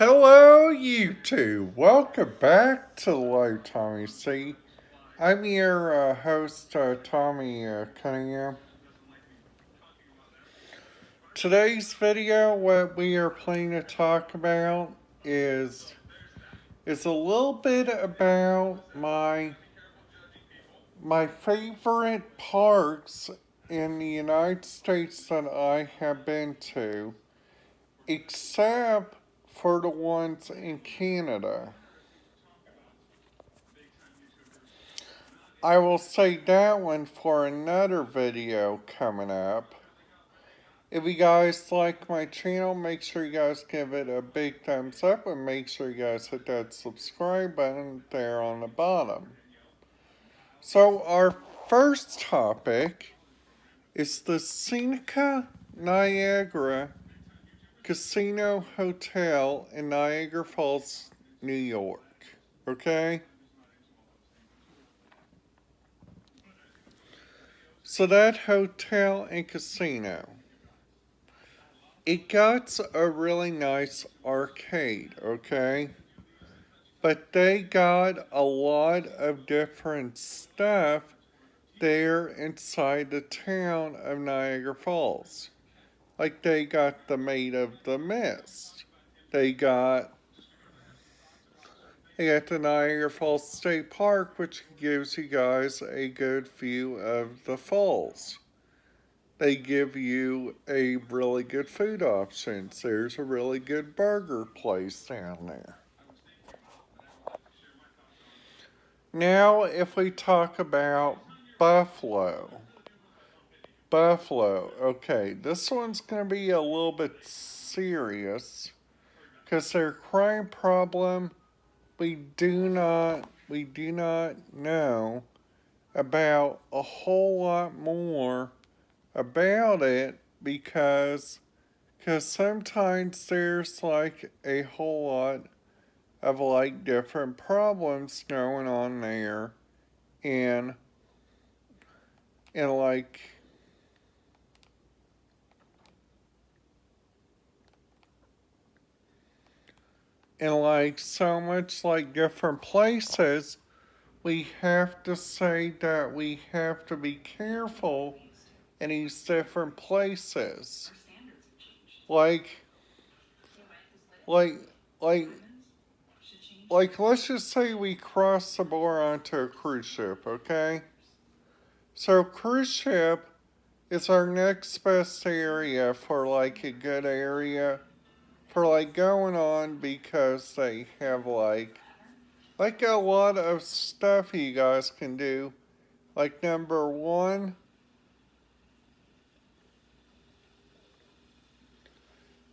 Hello, YouTube. Welcome back to Low Tommy C. I'm your host, Tommy Cunningham. Today's video, what we are planning to talk about is a little bit about my favorite parks in the United States that I have been to, except for the ones in Canada. I will save that one for another video coming up. If you guys like my channel, make sure you guys give it a big thumbs up and make sure you guys hit that subscribe button there on the bottom. So our first topic is the Seneca Niagara Casino Hotel in Niagara Falls, New York. Okay? So that hotel and casino, it got a really nice arcade, okay? But they got a lot of different stuff there inside the town of Niagara Falls. Like they got the Maid of the Mist. They got the Niagara Falls State Park, which gives you guys a good view of the falls. They give you a really good food options. There's a really good burger place down there. Now, if we talk about Buffalo. Buffalo, okay, this one's going to be a little bit serious because their crime problem, we do not know about a whole lot more about it because sometimes there's like a whole lot of like different problems going on there and and like like so much like different places, we have to say that we have to be careful in these different places. Like like like let's just say we cross the border onto a cruise ship, okay? So cruise ship is our next best area for like a good area for like going on because they have like a lot of stuff you guys can do. Like number one,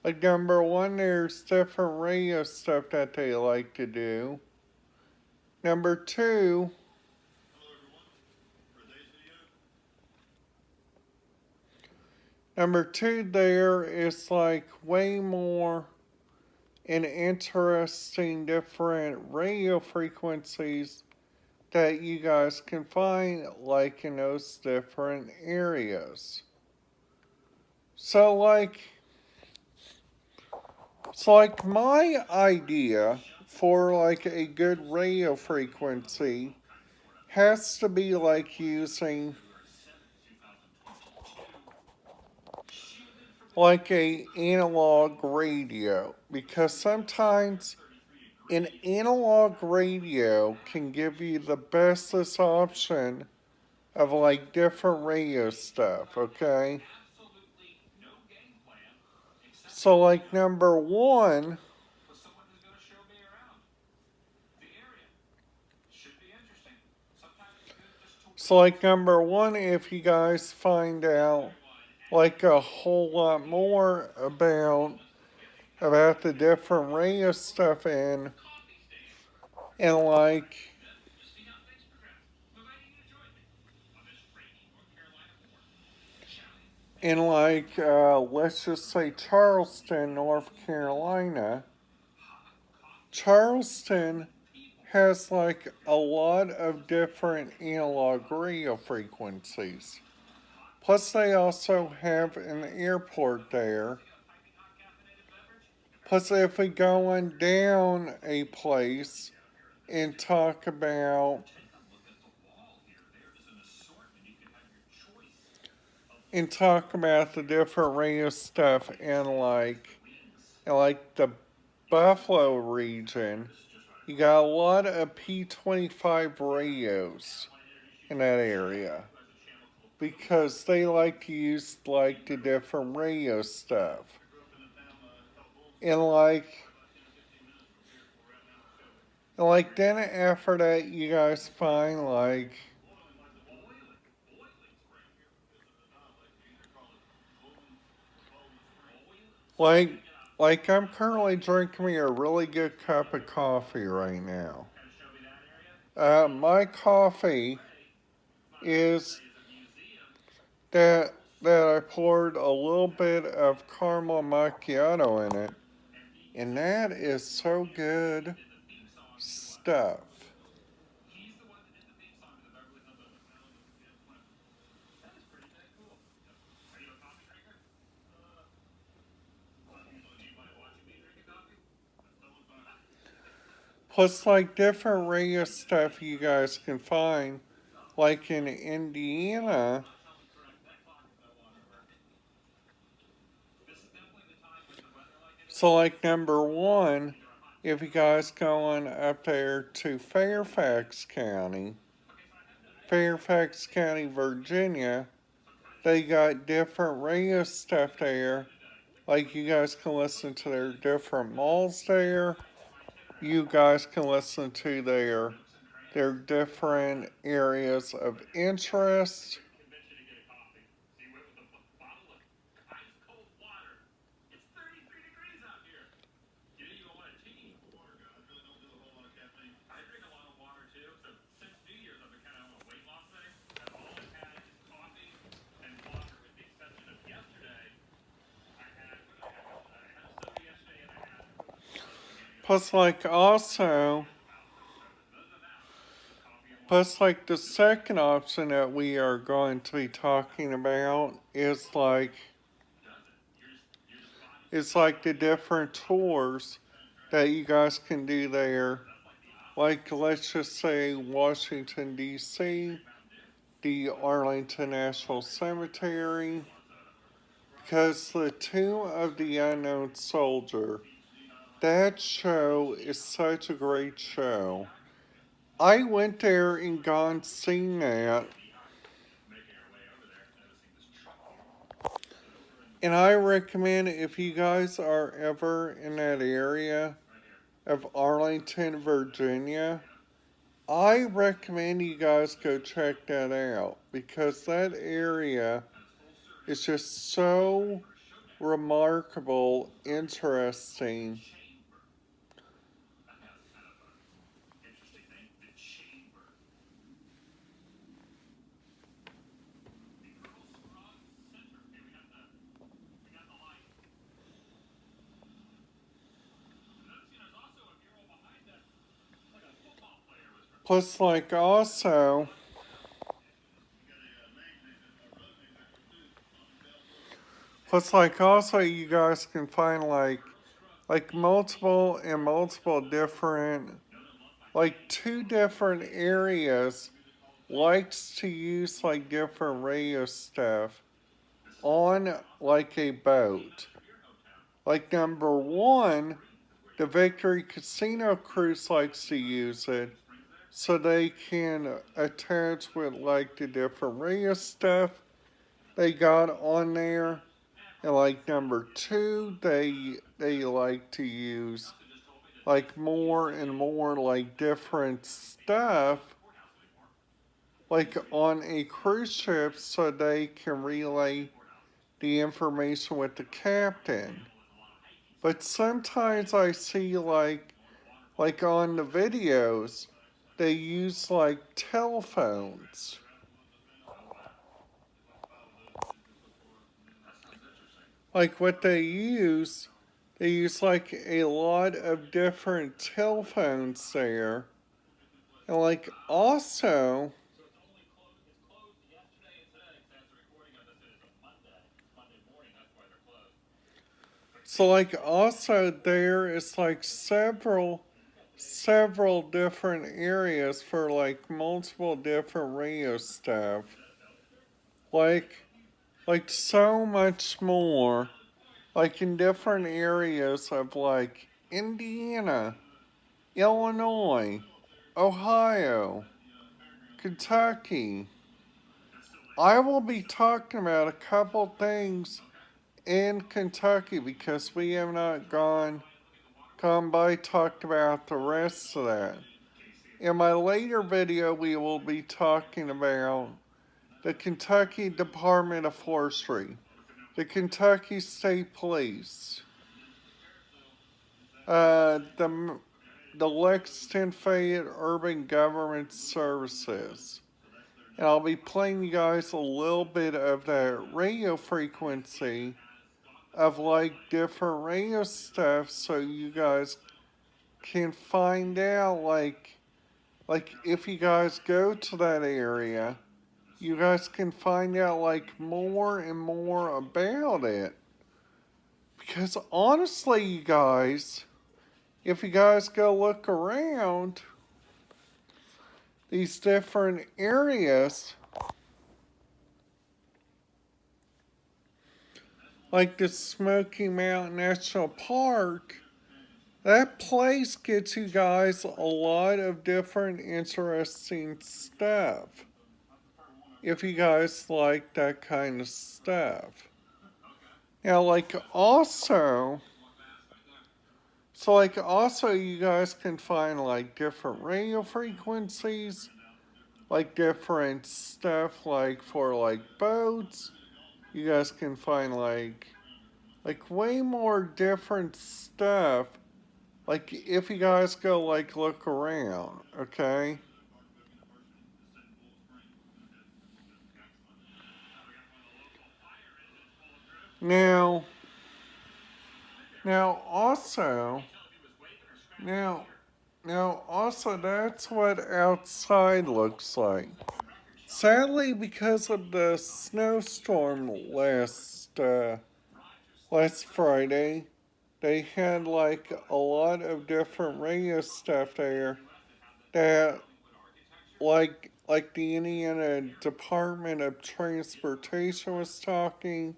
there's different radio stuff that they like to do. Number two, there is like way more and interesting different radio frequencies that you guys can find like in those different areas. So my idea for like a good radio frequency has to be like using like a analog radio because sometimes an analog radio can give you the bestest option of like different radio stuff, okay? So like number one, if you guys find out like a whole lot more about the different radio stuff and let's just say Charleston, North Carolina. Charleston has like a lot of different analog radio frequencies. Plus, they also have an airport there. Plus, if we go on down a place and talk about the different radio stuff in like the Buffalo region, you got a lot of P25 radios in that area because they like to use like the different radio stuff. And then after that you guys find like I'm currently drinking me a really good cup of coffee right now. My coffee is that I poured a little bit of caramel macchiato in it, and that is so good stuff. Plus, like different radio stuff you guys can find, like in Indiana. So, like number one, if you guys going up there to Fairfax County, Virginia, they got different radio stuff there. Like you guys can listen to their different malls there. You guys can listen to their different areas of interest. Plus, like the second option that we are going to be talking about is like the different tours that you guys can do there. Like, let's just say Washington, D.C., the Arlington National Cemetery, because the Tomb of the Unknown Soldier, that show is such a great show. I went there and gone seen that, and I recommend if you guys are ever in that area of Arlington, Virginia, I recommend you guys go check that out because that area is just so remarkable, interesting. Plus, also, you guys can find multiple different, like two different areas likes to use like different radio stuff on like a boat. Like number one, the Victory Casino Cruise likes to use it so they can attach with like the different radio stuff they got on there. And like number two, they like to use like more and more like different stuff like on a cruise ship so they can relay the information with the captain. But sometimes I see like on the videos they use like telephones. Like what they use like a lot of different telephones there. And like also So like also there is like several different areas for like multiple different radio stuff. Like so much more. Like in different areas of like Indiana, Illinois, Ohio, Kentucky. I will be talking about a couple things in Kentucky because we have not gone by talked about the rest of that. In my later video, we will be talking about the Kentucky Department of Forestry, the Kentucky State Police, the Lexington Fayette Urban Government Services. And I'll be playing you guys a little bit of that radio frequency of like different radio stuff so you guys can find out like if you guys go to that area, you guys can find out like more and more about it. Because honestly, you guys, if you guys go look around these different areas, like the Smoky Mountain National Park, that place gets you guys a lot of different interesting stuff. If you guys like that kind of stuff. Now, also you guys can find like different radio frequencies, like different stuff like for like boats. You guys can find like way more different stuff. Like if you guys go like look around, okay? Now, now also, now, now also that's what outside looks like. Sadly, because of the snowstorm last Friday, they had like a lot of different radio stuff there that like the Indiana Department of Transportation was talking.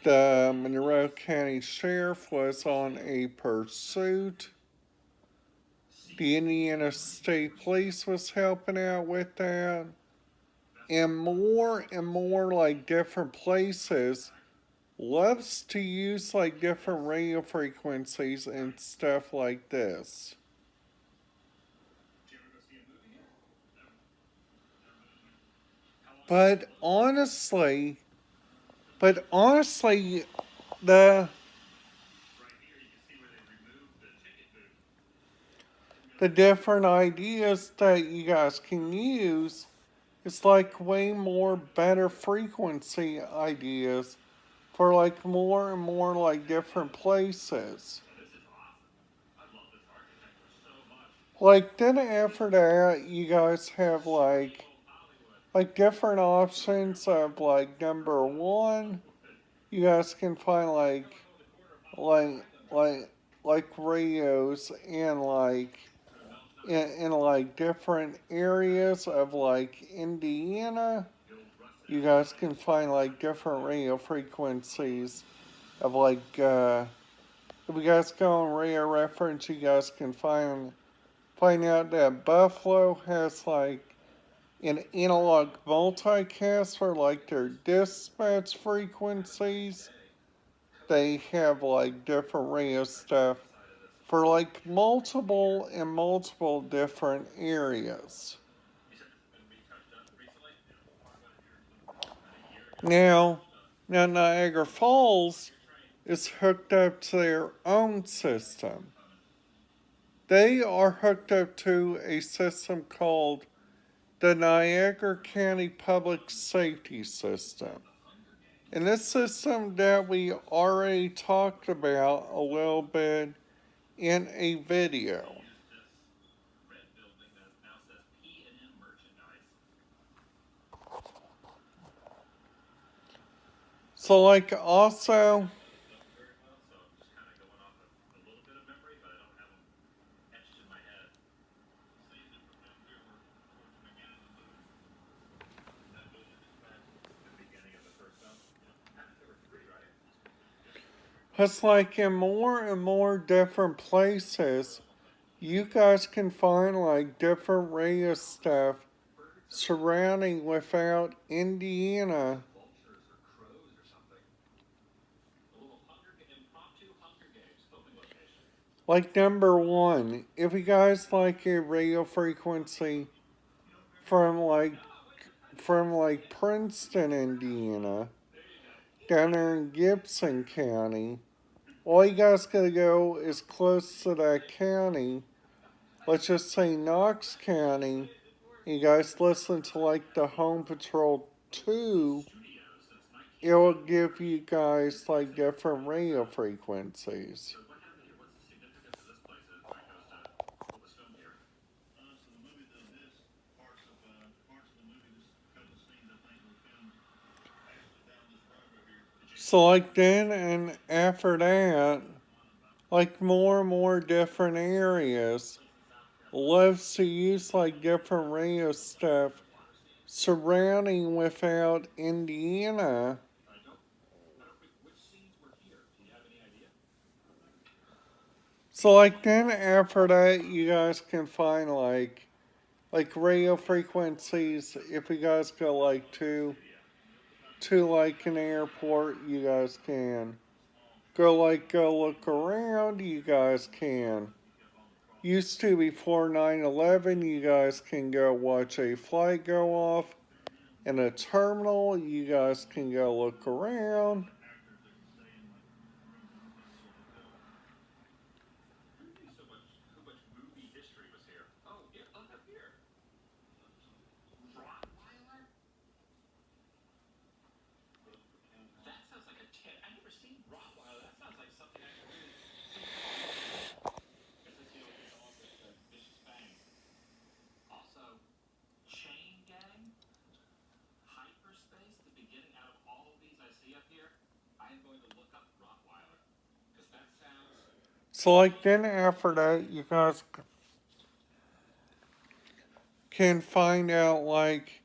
The Monroe County Sheriff was on a pursuit. The Indiana State Police was helping out with that. And more like different places loves to use like different radio frequencies and stuff like this. But honestly, the the different ideas that you guys can use is like way more better frequency ideas for like more and more like different places. Like then after that, you guys have like different options of like number one. You guys can find like like like radios in like different areas of like Indiana. You guys can find like different radio frequencies of if you guys go on radio reference, you guys can find out that Buffalo has like an analog multicast for like their dispatch frequencies. They have like different radio stuff for like multiple different areas. Now, Niagara Falls is hooked up to their own system. They are hooked up to a system called the Niagara County Public Safety System. And this system that we already talked about a little bit in a video. So, like, also, Because, like, in more and more different places, you guys can find, like, different radio stuff surrounding without Indiana. Like, number one, if you guys like a radio frequency from like Princeton, Indiana, down there in Gibson County, all you guys gotta go is close to that county. Let's just say Knox County. You guys listen to like the Home Patrol 2. It will give you guys like different radio frequencies. So like then and after that, like more and more different areas loves to use like different radio stuff surrounding without Indiana. So like then after that you guys can find like radio frequencies if you guys go like to like an airport you guys can. Go look around you guys can. Used to before 9/11 you guys can go watch a flight go off in a terminal, you guys can go look around. So like then after that you guys can find out like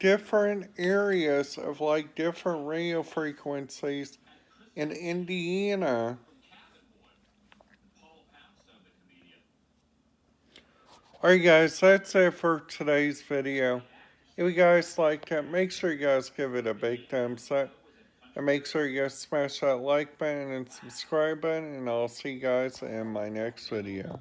different areas of like different radio frequencies in Indiana. Alright guys, that's it for today's video. If you guys liked it, make sure you guys give it a big thumbs up. And make sure you guys smash that like button and subscribe button. And I'll see you guys in my next video.